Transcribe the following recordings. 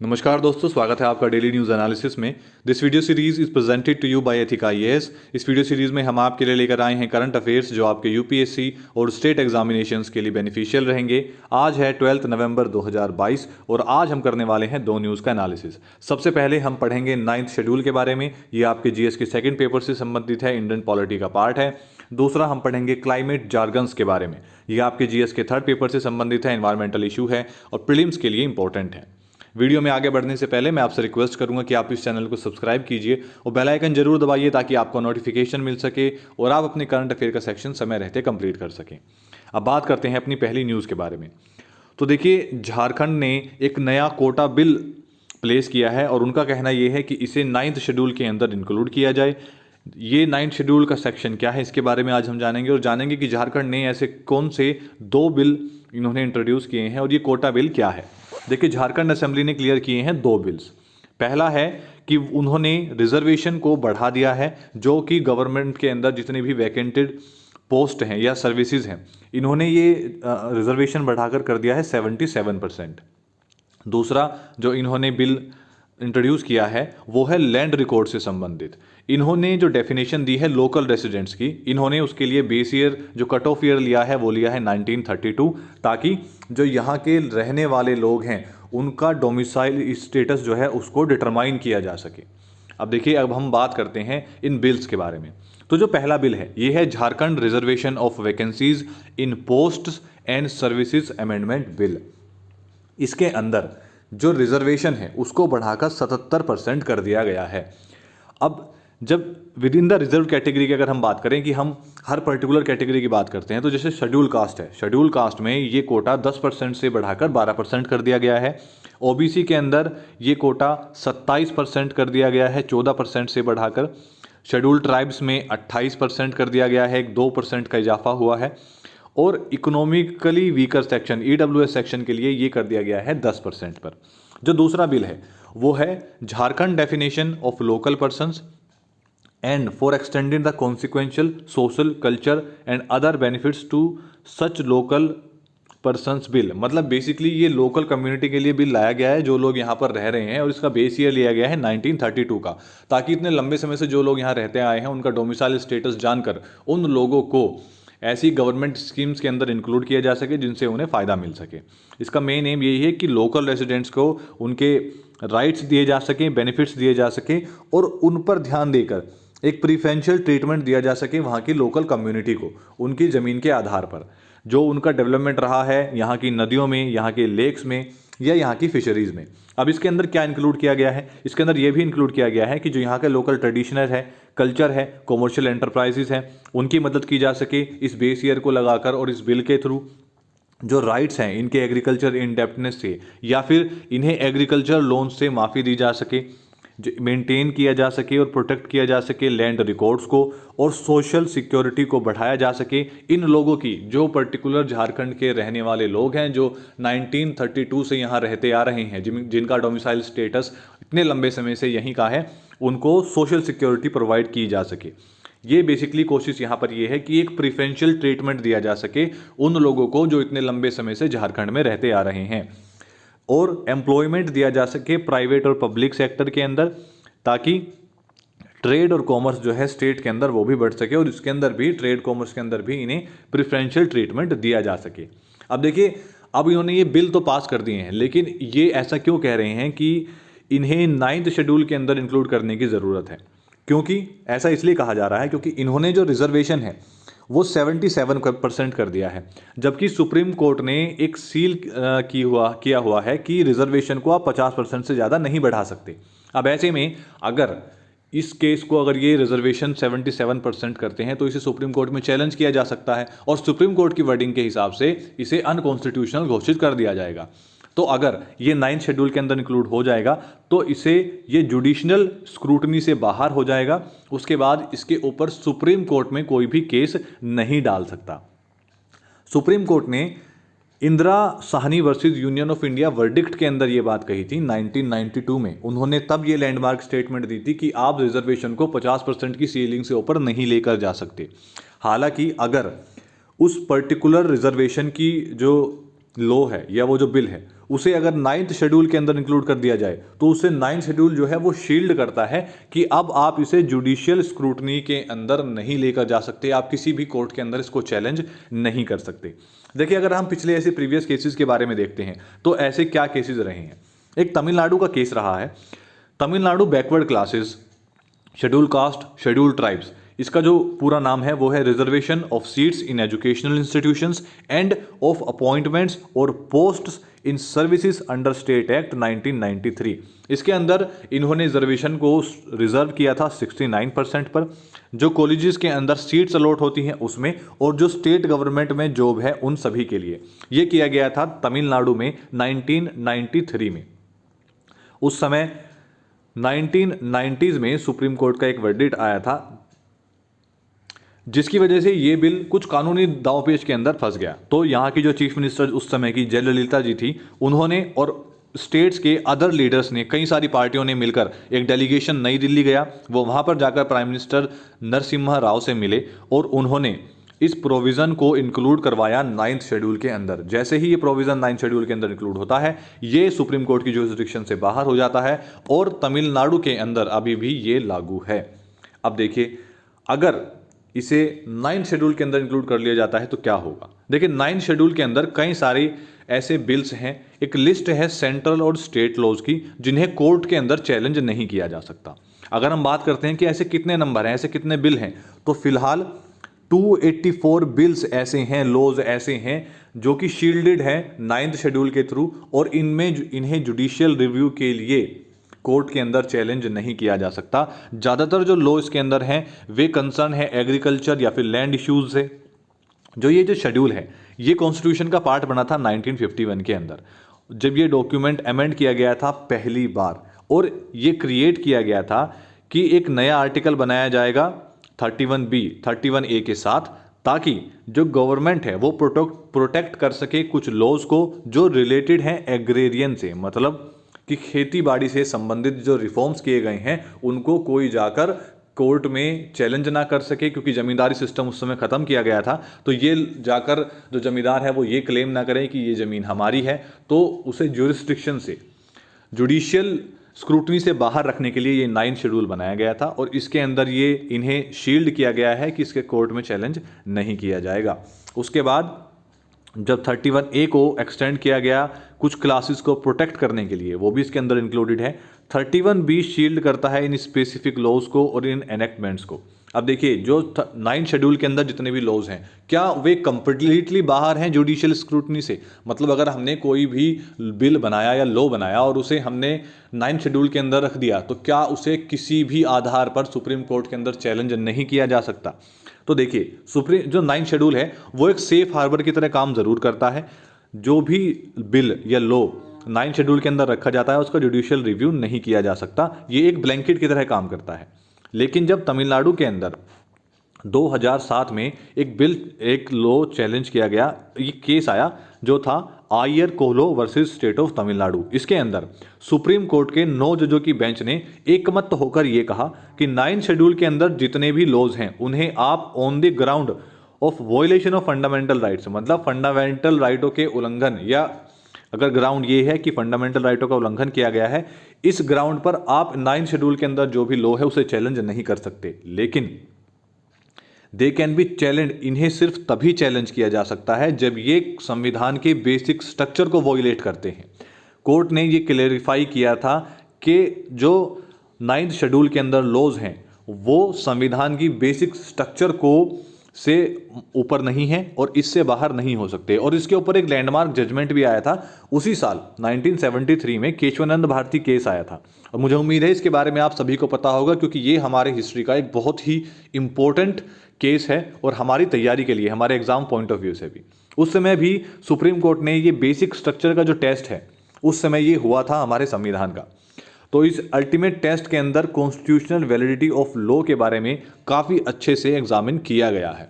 नमस्कार दोस्तों, स्वागत है आपका डेली न्यूज़ एनालिसिस में। This video series is presented to you by Ethica IAS. इस वीडियो सीरीज में हम आपके लिए लेकर आए हैं करंट अफेयर्स जो आपके यूपीएससी और स्टेट एग्जामिनेशंस के लिए बेनिफिशियल रहेंगे। आज है 12 नवंबर 2022 और आज हम करने वाले हैं दो न्यूज़ का एनालिसिस। सबसे पहले हम पढ़ेंगे 9th शेड्यूल के बारे में। ये आपके जीएस के सेकंड पेपर से संबंधित है, इंडियन पॉलिटी का पार्ट है। दूसरा हम पढ़ेंगे क्लाइमेट जार्गन्स के बारे में। ये आपके जीएस के थर्ड पेपर से संबंधित है, एनवायरमेंटल इशू है और प्रीलिम्स के लिए इंपॉर्टेंट है। वीडियो में आगे बढ़ने से पहले मैं आपसे रिक्वेस्ट करूंगा कि आप इस चैनल को सब्सक्राइब कीजिए और बेल आइकन जरूर दबाइए ताकि आपको नोटिफिकेशन मिल सके और आप अपने करंट अफेयर का सेक्शन समय रहते कंप्लीट कर सकें। अब बात करते हैं अपनी पहली न्यूज़ के बारे में। तो देखिए, झारखंड ने एक नया कोटा बिल प्लेस किया है और उनका कहना यह है कि इसे 9th शेड्यूल के अंदर इंक्लूड किया जाए। ये 9th शेड्यूल का सेक्शन क्या है, इसके बारे में आज हम जानेंगे और जानेंगे कि झारखंड ने ऐसे कौन से दो बिल इन्होंने इंट्रोड्यूस किए हैं और ये कोटा बिल क्या है। देखिए, झारखंड असेंबली ने क्लियर किए हैं दो बिल्स। पहला है कि उन्होंने रिजर्वेशन को बढ़ा दिया है, जो कि गवर्नमेंट के अंदर जितने भी वैकेंटेड पोस्ट हैं या सर्विसेज हैं, इन्होंने ये रिजर्वेशन बढ़ाकर कर दिया है 77%। दूसरा जो इन्होंने बिल इंट्रोड्यूस किया है वो है लैंड रिकॉर्ड से संबंधित। इन्होंने जो डेफिनेशन दी है लोकल रेसिडेंट्स की, इन्होंने उसके लिए बेस ईयर जो कट ऑफ ईयर लिया है वो लिया है 1932, ताकि जो यहाँ के रहने वाले लोग हैं उनका डोमिसाइल स्टेटस जो है उसको डिटरमाइन किया जा सके। अब देखिए, अब हम बात करते हैं इन बिल्स के बारे में। तो जो पहला बिल है ये है Jharkhand reservation of vacancies in posts and services amendment bill. इसके अंदर जो रिजर्वेशन है उसको बढ़ाकर 77% कर दिया गया है। अब जब with in the reserve category की अगर हम बात करें कि हम हर पर्टिकुलर कैटेगरी की बात करते हैं, तो जैसे शेड्यूल कास्ट है, शेड्यूल कास्ट में ये कोटा 10% से बढ़ाकर 12% कर दिया गया है। ओबीसी के अंदर ये कोटा 27% कर दिया गया है, 14% से बढ़ाकर। शेड्यूल ट्राइब्स में 28% कर दिया गया है, 2% का इजाफा हुआ है। और economically weaker section EWS section के लिए ये कर दिया गया है 10% पर। जो दूसरा बिल है वो है Jharkhand definition of local persons and for extending the consequential social culture and other benefits to such local persons bill. मतलब बेसिकली ये लोकल कम्युनिटी के लिए बिल लाया गया है जो लोग यहाँ पर रह रहे हैं, और इसका बेस ईयर लिया गया है 1932 का, ताकि इतने लंबे समय से जो लोग यहाँ रहते आए हैं उनका डोमिसाइल स्टेटस जानकर उन लोगों को ऐसी गवर्नमेंट स्कीम्स के अंदर इंक्लूड किया जा सके जिनसे उन्हें फ़ायदा मिल सके। इसका मेन एम यही है कि लोकल रेजिडेंट्स को उनके राइट्स दिए जा सकें, बेनिफिट्स दिए जा सकें और उन पर ध्यान देकर एक प्रीफरेंशियल ट्रीटमेंट दिया जा सके वहाँ की लोकल कम्युनिटी को उनकी ज़मीन के आधार पर। जो उनका डेवलपमेंट रहा है यहाँ की नदियों में, यहाँ के लेक्स में या यहाँ की फिशरीज़ में। अब इसके अंदर क्या इंक्लूड किया गया है, इसके अंदर ये भी इंक्लूड किया गया है कि जो यहाँ के लोकल ट्रेडिशनल है, कल्चर है, कॉमर्शियल एंटरप्राइजेस हैं, उनकी मदद की जा सके इस बेस ईयर को लगाकर और इस बिल के थ्रू। जो राइट्स हैं इनके एग्रीकल्चर इंडेप्टनेस से या फिर इन्हें एग्रीकल्चर लोन से माफ़ी दी जा सके, जो मेंटेन किया जा सके और प्रोटेक्ट किया जा सके लैंड रिकॉर्ड्स को, और सोशल सिक्योरिटी को बढ़ाया जा सके इन लोगों की, जो पर्टिकुलर झारखंड के रहने वाले लोग हैं जो 1932 से यहाँ रहते आ रहे हैं, जिनका डोमिसाइल स्टेटस इतने लंबे समय से यहीं का है, उनको सोशल सिक्योरिटी प्रोवाइड की जा सके। ये बेसिकली कोशिश यहाँ पर ये है कि एक प्रिफरेंशियल ट्रीटमेंट दिया जा सके उन लोगों को जो इतने लंबे समय से झारखंड में रहते आ रहे हैं, और एम्प्लॉयमेंट दिया जा सके प्राइवेट और पब्लिक सेक्टर के अंदर, ताकि ट्रेड और कॉमर्स जो है स्टेट के अंदर वो भी बढ़ सके और इसके अंदर भी ट्रेड कॉमर्स के अंदर भी इन्हें प्रिफरेंशियल ट्रीटमेंट दिया जा सके। अब देखिए, अब इन्होंने ये बिल तो पास कर दिए हैं, लेकिन ये ऐसा क्यों कह रहे हैं कि इन्हें 9th शेड्यूल के अंदर इंक्लूड करने की ज़रूरत है? क्योंकि ऐसा इसलिए कहा जा रहा है क्योंकि इन्होंने जो रिजर्वेशन है वो 77% कर दिया है, जबकि सुप्रीम कोर्ट ने एक सील किया हुआ है कि रिजर्वेशन को आप 50% से ज़्यादा नहीं बढ़ा सकते। अब ऐसे में अगर इस केस को अगर ये रिजर्वेशन 77% करते हैं तो इसे सुप्रीम कोर्ट में चैलेंज किया जा सकता है और सुप्रीम कोर्ट की वर्डिंग के हिसाब से इसे अनकॉन्स्टिट्यूशनल घोषित कर दिया जाएगा। तो अगर ये 9th शेड्यूल के अंदर इंक्लूड हो जाएगा तो इसे ये जुडिशनल स्क्रूटनी से बाहर हो जाएगा, उसके बाद इसके ऊपर सुप्रीम कोर्ट में कोई भी केस नहीं डाल सकता। सुप्रीम कोर्ट ने Indira Sahni versus union of India verdict के अंदर ये बात कही थी 1992 में। उन्होंने तब ये लैंडमार्क स्टेटमेंट दी थी कि आप रिजर्वेशन को 50% की सीलिंग से ऊपर नहीं लेकर जा सकते। हालांकि अगर उस पर्टिकुलर रिजर्वेशन की जो लॉ है या वो जो बिल है उसे अगर 9th शेड्यूल के अंदर इंक्लूड कर दिया जाए तो उससे 9th शेड्यूल जो है वो शील्ड करता है कि अब आप इसे जुडिशियल स्क्रूटनी के अंदर नहीं लेकर जा सकते, आप किसी भी कोर्ट के अंदर इसको चैलेंज नहीं कर सकते। देखिए, अगर हम पिछले ऐसे प्रीवियस केसेस के बारे में देखते हैं तो ऐसे क्या केसेस रहे हैं। एक तमिलनाडु का केस रहा है, Tamil Nadu backward classes, schedule caste, schedule tribes. इसका जो पूरा नाम है वो है reservation of seats in educational institutions end of appointments और पोस्ट्स इन सर्विसेज अंडर स्टेट एक्ट 1993। इसके अंदर इन्होंने रिजर्वेशन को रिजर्व किया था 69% पर, जो कॉलेजेस के अंदर सीट्स अलॉट होती हैं उसमें, और जो स्टेट गवर्नमेंट में जॉब है उन सभी के लिए। ये किया गया था तमिलनाडु में 1993 में। उस समय 1990s में सुप्रीम कोर्ट का एक वर्डिक्ट आया था जिसकी वजह से ये बिल कुछ कानूनी दांवपेच के अंदर फंस गया। तो यहाँ की जो चीफ मिनिस्टर उस समय की जयललिता जी थी, उन्होंने और स्टेट्स के अदर लीडर्स ने, कई सारी पार्टियों ने मिलकर एक डेलीगेशन नई दिल्ली गया। वो वहाँ पर जाकर प्राइम मिनिस्टर नरसिम्हा राव से मिले और उन्होंने इस प्रोविज़न को इंक्लूड करवाया 9th शेड्यूल के अंदर। जैसे ही ये प्रोविज़न 9th शेड्यूल के अंदर इंक्लूड होता है, ये सुप्रीम कोर्ट की जुरिस्डिक्शन से बाहर हो जाता है और तमिलनाडु के अंदर अभी भी ये लागू है। अब देखिए, अगर इसे 9th शेड्यूल के अंदर इंक्लूड कर लिया जाता है तो क्या होगा। देखिए, 9th शेड्यूल के अंदर कई सारे ऐसे बिल्स हैं, एक लिस्ट है सेंट्रल और स्टेट लॉज की जिन्हें कोर्ट के अंदर चैलेंज नहीं किया जा सकता। अगर हम बात करते हैं कि ऐसे कितने नंबर हैं, ऐसे कितने बिल हैं, तो फिलहाल 284 बिल्स ऐसे हैं, लॉज ऐसे हैं जो कि शील्डेड हैं 9th शेड्यूल के थ्रू, और इन्हें जुडिशियल रिव्यू के लिए कोर्ट के अंदर चैलेंज नहीं किया जा सकता। ज़्यादातर जो लॉ इसके अंदर हैं वे कंसर्न है एग्रीकल्चर या फिर लैंड इश्यूज से। जो ये जो शेड्यूल है ये कॉन्स्टिट्यूशन का पार्ट बना था 1951 के अंदर, जब ये डॉक्यूमेंट अमेंड किया गया था पहली बार, और ये क्रिएट किया गया था कि एक नया आर्टिकल बनाया जाएगा 31B 31A के साथ, ताकि जो गवर्नमेंट है वो प्रोटेक्ट कर सके कुछ लॉज को जो रिलेटेड हैं एग्रेरियन से, मतलब कि खेती बाड़ी से संबंधित जो रिफॉर्म्स किए गए हैं उनको कोई जाकर कोर्ट में चैलेंज ना कर सके, क्योंकि जमींदारी सिस्टम उस समय ख़त्म किया गया था। तो ये जाकर जो जमींदार है वो ये क्लेम ना करें कि ये ज़मीन हमारी है, तो उसे ज्यूरिस्डिक्शन से, जुडिशियल स्क्रूटनी से बाहर रखने के लिए ये 9th शेड्यूल बनाया गया था, और इसके अंदर ये इन्हें शील्ड किया गया है कि इसके कोर्ट में चैलेंज नहीं किया जाएगा। उसके बाद जब 31A को एक्सटेंड किया गया कुछ क्लासेस को प्रोटेक्ट करने के लिए, वो भी इसके अंदर इंक्लूडेड है। 31B शील्ड करता है इन स्पेसिफिक लॉज को और इन एनेक्टमेंट्स को। अब देखिए, जो 9th शेड्यूल के अंदर जितने भी लॉज हैं क्या वे कंप्लीटली बाहर हैं जुडिशियल स्क्रूटनी से। मतलब अगर हमने कोई भी बिल बनाया या लॉ बनाया और उसे हमने 9th शेड्यूल के अंदर रख दिया, तो क्या उसे किसी भी आधार पर सुप्रीम कोर्ट के अंदर चैलेंज नहीं किया जा सकता। तो देखिए, जो 9th शेड्यूल है वो एक सेफ हार्बर की तरह काम जरूर करता है। जो भी बिल या लॉ 9th शेड्यूल के अंदर रखा जाता है उसका जुडिशियल रिव्यू नहीं किया जा सकता, ये एक ब्लैंकेट की तरह काम करता है। लेकिन जब तमिलनाडु के अंदर 2007 में एक लॉ चैलेंज किया गया, ये केस आया जो था आयर कोहलो वर्सेस स्टेट ऑफ तमिलनाडु। इसके अंदर सुप्रीम कोर्ट के 9 जजों की बेंच ने एकमत होकर यह कहा कि 9th शेड्यूल के अंदर जितने भी लॉज हैं उन्हें आप on the ground of violation of fundamental rights, मतलब फंडामेंटल राइटों के उल्लंघन, या अगर ग्राउंड ये है कि फंडामेंटल राइटों का उल्लंघन किया गया है, इस ग्राउंड पर आप 9th शेड्यूल के अंदर जो भी लॉ है उसे चैलेंज नहीं कर सकते। लेकिन दे कैन बी चैलेंज, इन्हें सिर्फ तभी चैलेंज किया जा सकता है जब ये संविधान के बेसिक स्ट्रक्चर को वॉयलेट करते हैं। कोर्ट ने ये क्लेरिफाई किया था कि जो 9th शेड्यूल के अंदर लॉज हैं वो संविधान की बेसिक स्ट्रक्चर को से ऊपर नहीं है और इससे बाहर नहीं हो सकते। और इसके ऊपर एक लैंडमार्क जजमेंट भी आया था उसी साल 1973 में, केशवानंद भारती केस आया था। और मुझे उम्मीद है इसके बारे में आप सभी को पता होगा, क्योंकि ये हमारे हिस्ट्री का एक बहुत ही इंपॉर्टेंट केस है और हमारी तैयारी के लिए, हमारे एग्जाम पॉइंट ऑफ व्यू से भी। उस समय भी सुप्रीम कोर्ट ने ये बेसिक स्ट्रक्चर का जो टेस्ट है उस समय ये हुआ था हमारे संविधान का। तो इस अल्टीमेट टेस्ट के अंदर कॉन्स्टिट्यूशनल वैलिडिटी ऑफ लॉ के बारे में काफ़ी अच्छे से एग्जामिन किया गया है।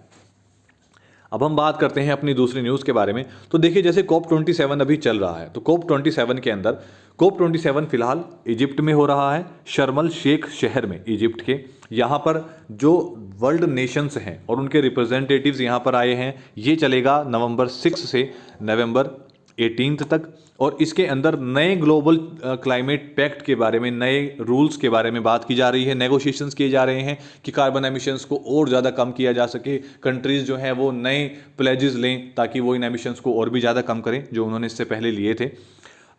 अब हम बात करते हैं अपनी दूसरी न्यूज़ के बारे में। तो देखिए, जैसे COP27 अभी चल रहा है, तो COP27 के अंदर COP27 फिलहाल इजिप्ट में हो रहा है, शर्मल शेख शहर में इजिप्ट के। यहाँ पर जो वर्ल्ड नेशंस हैं और उनके रिप्रेजेंटेटिव्स यहाँ पर आए हैं। ये चलेगा नवंबर 6 से नवंबर 18 तक, और इसके अंदर नए ग्लोबल क्लाइमेट पैक्ट के बारे में, नए रूल्स के बारे में बात की जा रही है, नेगोशिएशंस किए जा रहे हैं कि कार्बन एमिशंस को और ज़्यादा कम किया जा सके। कंट्रीज़ जो हैं वो नए प्लेजेस लें ताकि वो इन एमिशंस को और भी ज़्यादा कम करें जो उन्होंने इससे पहले लिए थे।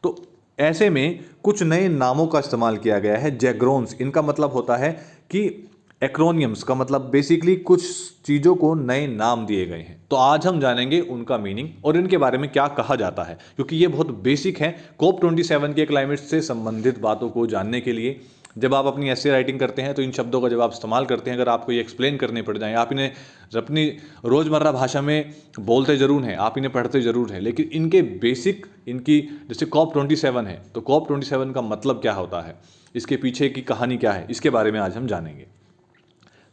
तो ऐसे में कुछ नए नामों का इस्तेमाल किया गया है। जैग्रोन्स, इनका मतलब होता है कि एक्रोनियम्स का मतलब बेसिकली कुछ चीज़ों को नए नाम दिए गए हैं। तो आज हम जानेंगे उनका मीनिंग और इनके बारे में क्या कहा जाता है, क्योंकि ये बहुत बेसिक है COP27 के क्लाइमेट से संबंधित बातों को जानने के लिए। जब आप अपनी ऐसे राइटिंग करते हैं तो इन शब्दों का जब आप इस्तेमाल करते हैं, अगर आपको ये एक्सप्लेन करने पड़ जाएं, आप इन्हें अपनी रोज़मर्रा भाषा में बोलते ज़रूर हैं, आप इन्हें पढ़ते ज़रूर हैं, लेकिन इनके बेसिक, इनकी जैसे COP27 है तो COP27 का मतलब क्या होता है, इसके पीछे की कहानी क्या है, इसके बारे में आज हम जानेंगे।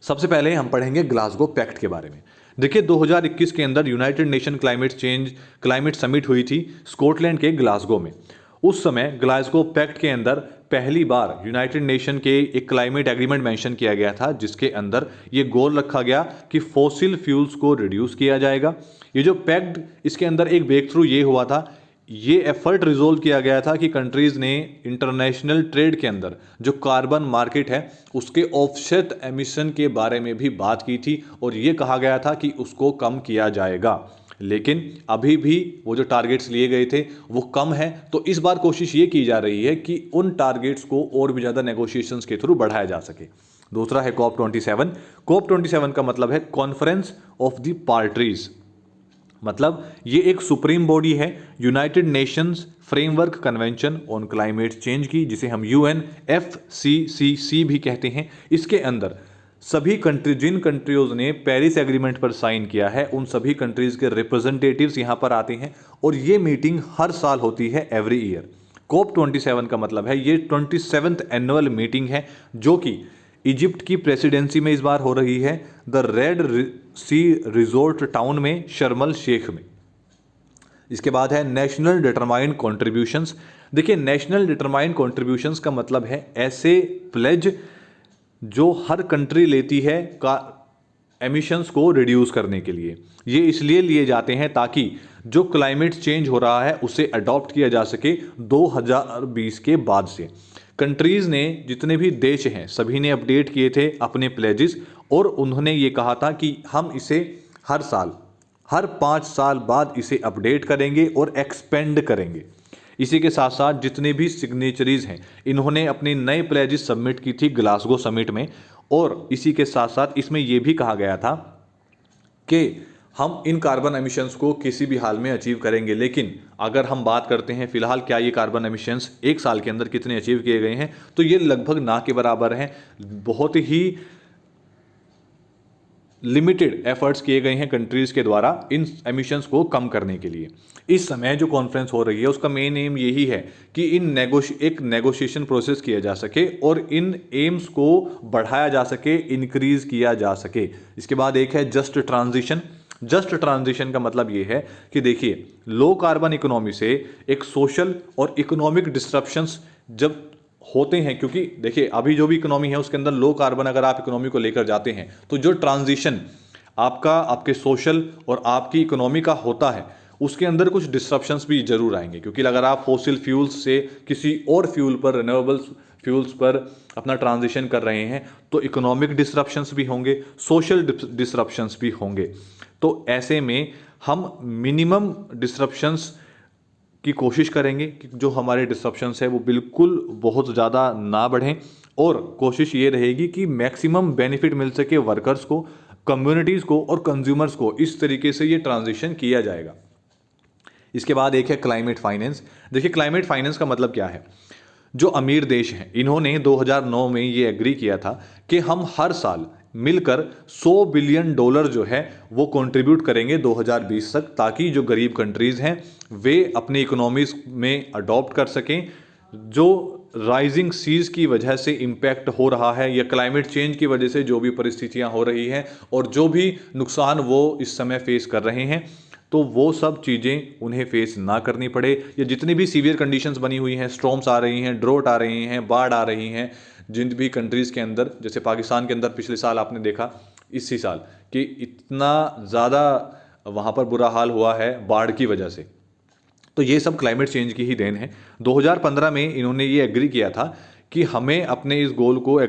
सबसे पहले हम पढ़ेंगे ग्लासगो पैक्ट के बारे में। देखिए 2021 के अंदर यूनाइटेड नेशन क्लाइमेट समिट हुई थी स्कॉटलैंड के ग्लासगो में। उस समय ग्लासगो पैक्ट के अंदर पहली बार यूनाइटेड नेशन के एक क्लाइमेट एग्रीमेंट मेंशन किया गया था, जिसके अंदर ये गोल रखा गया कि फॉसिल फ्यूल्स को रिड्यूस किया जाएगा। ये जो पैक्ट, इसके अंदर एक ब्रेक थ्रू ये हुआ था, ये एफर्ट रिजोल्व किया गया था कि कंट्रीज ने इंटरनेशनल ट्रेड के अंदर जो कार्बन मार्केट है उसके ऑफसेट एमिशन के बारे में भी बात की थी, और ये कहा गया था कि उसको कम किया जाएगा। लेकिन अभी भी वो जो टारगेट्स लिए गए थे वो कम है। तो इस बार कोशिश ये की जा रही है कि उन टारगेट्स को और भी ज़्यादा नेगोशिएशंस के थ्रू बढ़ाया जा सके। दूसरा है COP27। COP27 का मतलब है कॉन्फ्रेंस ऑफ द पार्टीज, मतलब ये एक सुप्रीम बॉडी है United Nations framework convention on climate change की, जिसे हम UNFCCC भी कहते हैं। इसके अंदर सभी कंट्री, जिन कंट्रीज ने पेरिस एग्रीमेंट पर साइन किया है, उन सभी कंट्रीज के रिप्रेजेंटेटिव्स यहां पर आते हैं, और ये मीटिंग हर साल होती है, एवरी ईयर। COP27 का मतलब है ये 27th एनुअल मीटिंग है, जो कि इजिप्ट की प्रेसिडेंसी में इस बार हो रही है, the Red Sea resort town में, शर्मल शेख में। इसके बाद है नेशनल डिटरमाइंड कॉन्ट्रीब्यूशंस। देखिए नेशनल डिटरमाइंड कॉन्ट्रीब्यूशंस का मतलब है ऐसे प्लेज जो हर कंट्री लेती है का एमिशंस को रिड्यूस करने के लिए। ये इसलिए लिए जाते हैं ताकि जो क्लाइमेट चेंज हो रहा है उसे अडॉप्ट किया जा सके 2020 के बाद से। कंट्रीज़ ने, जितने भी देश हैं, सभी ने अपडेट किए थे अपने प्लेजेस, और उन्होंने ये कहा था कि हम इसे हर साल, हर 5 साल बाद इसे अपडेट करेंगे और एक्सपेंड करेंगे। इसी के साथ साथ जितने भी सिग्नेचरीज हैं, इन्होंने अपने नए प्लेजेस सबमिट की थी ग्लासगो समिट में, और इसी के साथ साथ इसमें यह भी कहा गया था कि हम इन कार्बन एमिशंस को किसी भी हाल में अचीव करेंगे। लेकिन अगर हम बात करते हैं फिलहाल क्या ये कार्बन एमिशंस एक साल के अंदर कितने अचीव किए गए हैं, तो ये लगभग ना के बराबर हैं। बहुत ही लिमिटेड एफर्ट्स किए गए हैं कंट्रीज के द्वारा इन एमिशंस को कम करने के लिए। इस समय जो कॉन्फ्रेंस हो रही है उसका मेन एम यही है कि एक नेगोशिएशन प्रोसेस किया जा सके और इन एम्स को बढ़ाया जा सके, इंक्रीज किया जा सके। इसके बाद एक है जस्ट ट्रांजिशन। जस्ट ट्रांजिशन का मतलब ये है कि देखिए लो कार्बन इकोनॉमी से एक सोशल और इकोनॉमिक डिस्ट्रप्शंस जब होते हैं, क्योंकि देखिए अभी जो भी इकोनॉमी है उसके अंदर लो कार्बन अगर आप इकोनॉमी को लेकर जाते हैं तो जो ट्रांजिशन आपके सोशल और आपकी इकोनॉमी का होता है उसके अंदर कुछ डिस्ट्रप्शंस भी जरूर आएंगे। क्योंकि अगर आप फॉसिल फ्यूल्स से किसी और फ्यूल पर, रिन्यूएबल फ्यूल्स पर अपना ट्रांजिशन कर रहे हैं तो इकोनॉमिक डिस्ट्रप्शंस भी होंगे, सोशल डिस्ट्रप्शंस भी होंगे। तो ऐसे में हम मिनिमम डिस्ट्रप्शंस की कोशिश करेंगे कि जो हमारे डिस्ट्रप्शंस है वो बिल्कुल बहुत ज़्यादा ना बढ़ें, और कोशिश ये रहेगी कि मैक्सिमम बेनिफिट मिल सके वर्कर्स को, कम्युनिटीज़ को और कंज्यूमर्स को। इस तरीके से ये ट्रांजिशन किया जाएगा। इसके बाद एक है क्लाइमेट फाइनेंस। देखिए क्लाइमेट फाइनेंस का मतलब क्या है, जो अमीर देश हैं इन्होंने 2009 में ये एग्री किया था कि हम हर साल मिलकर $100 बिलियन जो है वो कंट्रीब्यूट करेंगे 2020 तक, ताकि जो गरीब कंट्रीज़ हैं वे अपनी इकोनॉमीज में अडॉप्ट कर सकें। जो राइजिंग सीज की वजह से इम्पैक्ट हो रहा है या क्लाइमेट चेंज की वजह से जो भी परिस्थितियां हो रही हैं और जो भी नुकसान वो इस समय फेस कर रहे हैं, तो वो सब चीज़ें उन्हें फेस ना करनी पड़े। या जितनी भी सीवियर कंडीशंस बनी हुई हैं, स्टॉर्म्स आ रही हैं, ड्रोट आ रही हैं, बाढ़ आ रही हैं जिन भी कंट्रीज़ के अंदर, जैसे पाकिस्तान के अंदर पिछले साल आपने देखा, इसी साल कि इतना ज़्यादा वहाँ पर बुरा हाल हुआ है बाढ़ की वजह से। तो ये सब क्लाइमेट चेंज की ही देन है। 2015 में इन्होंने ये एग्री किया था कि हमें अपने इस गोल को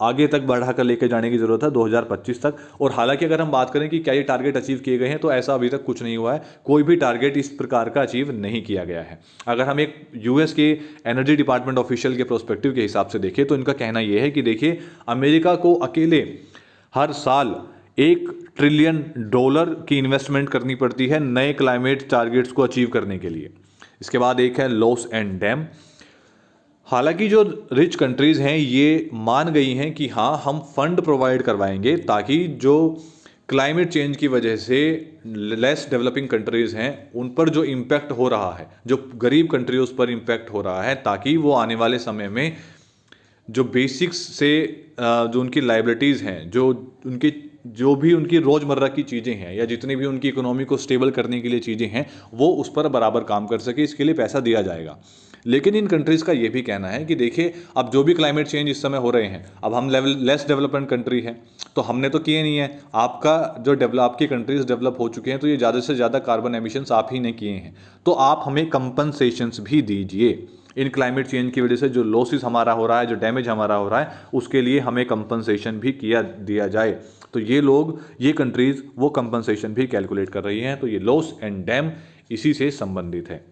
आगे तक बढ़ाकर लेकर जाने की ज़रूरत है 2025 तक। और हालांकि अगर हम बात करें कि क्या ये टारगेट अचीव किए गए हैं, तो ऐसा अभी तक कुछ नहीं हुआ है, कोई भी टारगेट इस प्रकार का अचीव नहीं किया गया है। अगर हम एक यूएस के एनर्जी डिपार्टमेंट ऑफिशियल के प्रोस्पेक्टिव के हिसाब से देखें तो इनका कहना यह है कि देखिए, अमेरिका को अकेले हर साल $1 ट्रिलियन की इन्वेस्टमेंट करनी पड़ती है नए क्लाइमेट टारगेट्स को अचीव करने के लिए। इसके बाद एक है लॉस एंड डैम। हालांकि जो रिच कंट्रीज हैं ये मान गई हैं कि हाँ, हम फंड प्रोवाइड करवाएंगे ताकि जो क्लाइमेट चेंज की वजह से लेस डेवलपिंग कंट्रीज हैं उन पर जो इम्पैक्ट हो रहा है, जो गरीब कंट्री उस पर इम्पैक्ट हो रहा है, ताकि वो आने वाले समय में जो बेसिक्स से जो उनकी लाइबिलिटीज़ हैं, जो भी उनकी रोज़मर्रा की चीज़ें हैं या जितनी भी उनकी इकोनॉमी को स्टेबल करने के लिए चीज़ें हैं, वो उस पर बराबर काम कर सके, इसके लिए पैसा दिया जाएगा। लेकिन इन कंट्रीज़ का ये भी कहना है कि देखिए, अब जो भी क्लाइमेट चेंज इस समय हो रहे हैं, अब हम लेस डेवलपमेंट कंट्री है, तो हमने तो किए नहीं है। आपकी कंट्रीज डेवलप हो चुके हैं, तो ये ज़्यादा से ज़्यादा कार्बन एमिशंस आप ही ने किए हैं, तो आप हमें कंपनसेशंस भी दीजिए। इन क्लाइमेट चेंज की वजह से जो लॉसेस हमारा हो रहा है, जो डैमेज हमारा हो रहा है, उसके लिए हमें कंपनसेशन भी दिया जाए। तो ये कंट्रीज़ वो कंपनसेशन भी कैलकुलेट कर रही हैं। तो ये लॉस एंड डैम इसी से संबंधित है।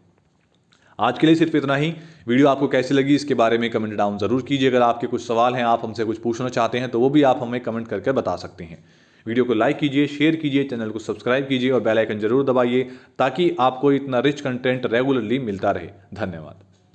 आज के लिए सिर्फ इतना ही। वीडियो आपको कैसी लगी इसके बारे में कमेंट डाउन ज़रूर कीजिए। अगर आपके कुछ सवाल हैं, आप हमसे कुछ पूछना चाहते हैं, तो वो भी आप हमें कमेंट करके बता सकते हैं। वीडियो को लाइक कीजिए, शेयर कीजिए, चैनल को सब्सक्राइब कीजिए और बेल आइकन जरूर दबाइए ताकि आपको इतना रिच कंटेंट रेगुलरली मिलता रहे। धन्यवाद।